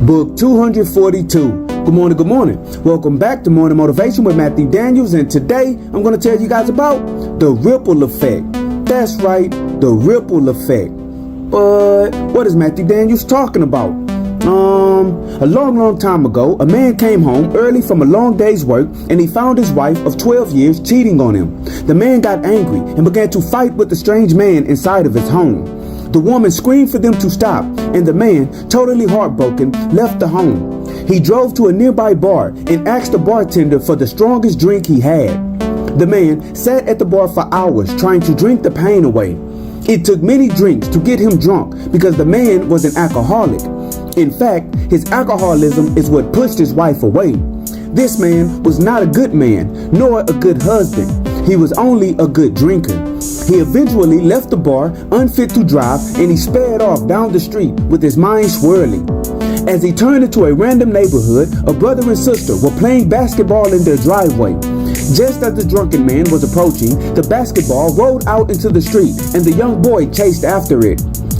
Book 242. Good morning, good morning. Welcome back to Morning Motivation with Matthew Daniels, and today I'm going to tell you guys about the ripple effect. That's right, the ripple effect. But what is Matthew Daniels talking about? A long time ago, a man came home early from a long day's work and he found his wife of 12 years cheating on him. The man got angry and began to fight with the strange man inside of his home. The woman screamed for them to stop, and the man, totally heartbroken, left the home. He drove to a nearby bar and asked the bartender for the strongest drink he had. The man sat at the bar for hours trying to drink the pain away. It took many drinks to get him drunk because the man was an alcoholic. In fact, his alcoholism is what pushed his wife away. This man was not a good man, nor a good husband. He was only a good drinker. He eventually left the bar unfit to drive, and he sped off down the street with his mind swirling. As he turned into a random neighborhood, a brother and sister were playing basketball in their driveway. Just as the drunken man was approaching, the basketball rolled out into the street and the young boy chased after it.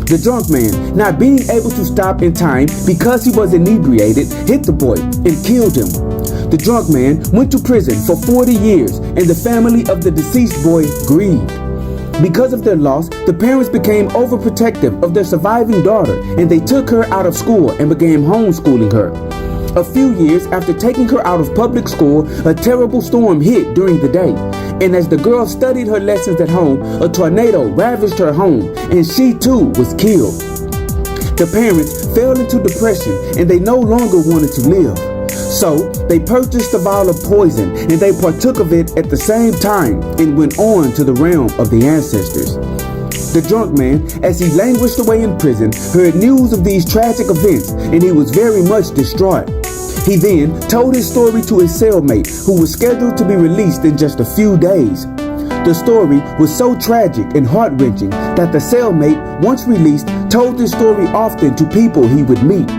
The drunk man, not being able to stop in time because he was inebriated, hit the boy and killed him. The drunk man went to prison for 40 years and the family of the deceased boy grieved. Because of their loss, the parents became overprotective of their surviving daughter, and they took her out of school and began homeschooling her. A few years after taking her out of public school, a terrible storm hit during the day, and as the girl studied her lessons at home, a tornado ravaged her home, and she too was killed. The parents fell into depression, and they no longer wanted to live. So they purchased a vial of poison, and they partook of it at the same time and went on to the realm of the ancestors. The drunk man, as he languished away in prison, heard news of these tragic events, and he was very much distraught. He then told his story to his cellmate, who was scheduled to be released in just a few days. The story was so tragic and heart-wrenching that the cellmate, once released, told this story often to people he would meet.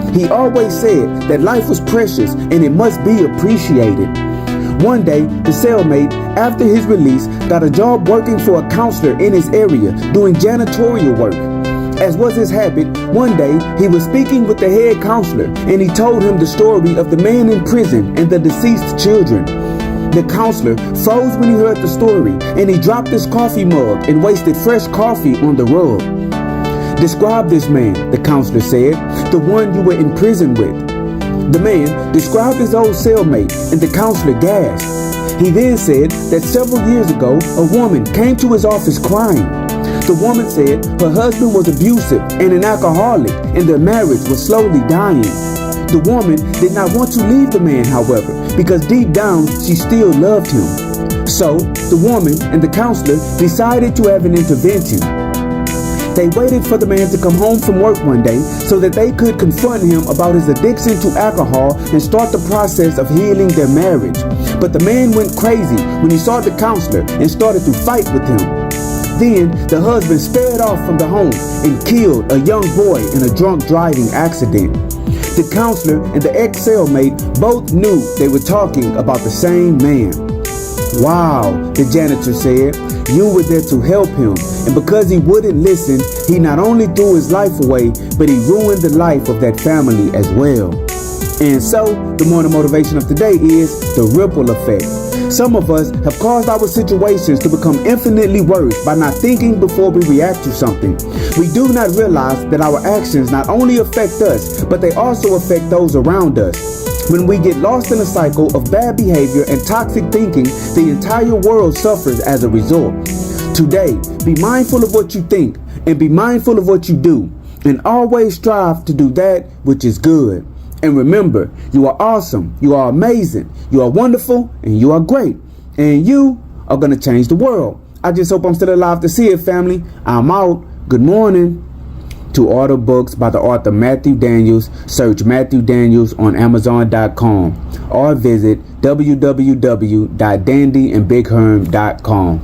He always said that life was precious and it must be appreciated. One day, the cellmate, after his release, got a job working for a counselor in his area doing janitorial work. As was his habit, one day he was speaking with the head counselor and he told him the story of the man in prison and the deceased children. The counselor froze when he heard the story and he dropped his coffee mug and wasted fresh coffee on the rug. "Describe this man," the counselor said, "the one you were in prison with." The man described his old cellmate and the counselor gasped. He then said that several years ago, a woman came to his office crying. The woman said her husband was abusive and an alcoholic and their marriage was slowly dying. The woman did not want to leave the man, however, because deep down she still loved him. So the woman and the counselor decided to have an intervention. They waited for the man to come home from work one day so that they could confront him about his addiction to alcohol and start the process of healing their marriage. But the man went crazy when he saw the counselor and started to fight with him. Then the husband sped off from the home and killed a young boy in a drunk driving accident. The counselor and the ex-cellmate both knew they were talking about the same man. "Wow," the janitor said, "you were there to help him, and because he wouldn't listen, he not only threw his life away, but he ruined the life of that family as well." And so, the morning motivation of today is the ripple effect. Some of us have caused our situations to become infinitely worse by not thinking before we react to something. We do not realize that our actions not only affect us, but they also affect those around us. When we get lost in a cycle of bad behavior and toxic thinking, the entire world suffers as a result. Today, be mindful of what you think and be mindful of what you do, and always strive to do that which is good. And remember, you are awesome, you are amazing, you are wonderful, and you are great. And you are going to change the world. I just hope I'm still alive to see it, family. I'm out. Good morning. To order books by the author Matthew Daniels, search Matthew Daniels on Amazon.com or visit www.dandyandbigherm.com.